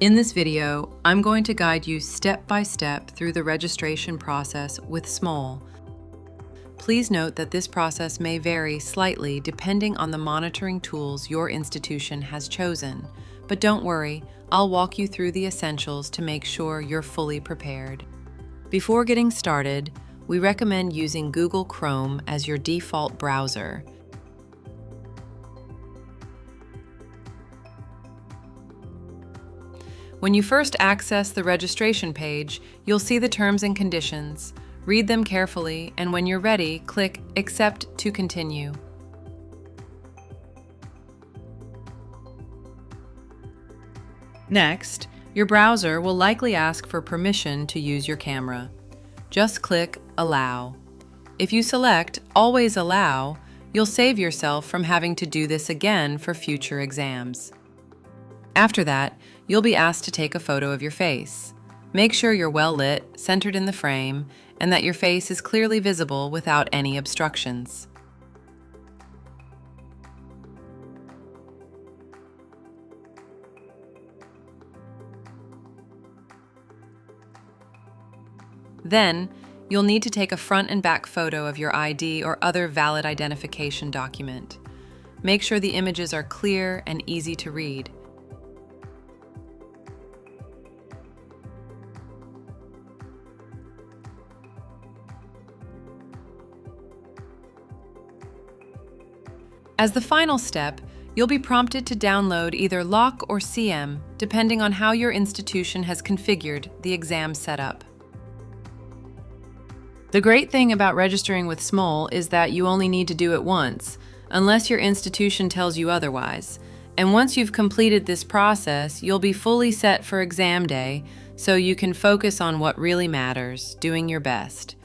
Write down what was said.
In this video, I'm going to guide you step by step through the registration process with Smowl. Please note that this process may vary slightly depending on the monitoring tools your institution has chosen, but don't worry, I'll walk you through the essentials to make sure you're fully prepared. Before getting started, we recommend using Google Chrome as your default browser. When you first access the registration page, you'll see the terms and conditions. Read them carefully, and when you're ready, click Accept to continue. Next, your browser will likely ask for permission to use your camera. Just click Allow. If you select Always Allow, you'll save yourself from having to do this again for future exams. After that, you'll be asked to take a photo of your face. Make sure you're well lit, centered in the frame, and that your face is clearly visible without any obstructions. Then, you'll need to take a front and back photo of your ID or other valid identification document. Make sure the images are clear and easy to read. As the final step, you'll be prompted to download either LOC or CM, depending on how your institution has configured the exam setup. The great thing about registering with Smowl is that you only need to do it once, unless your institution tells you otherwise. And once you've completed this process, you'll be fully set for exam day, so you can focus on what really matters, doing your best.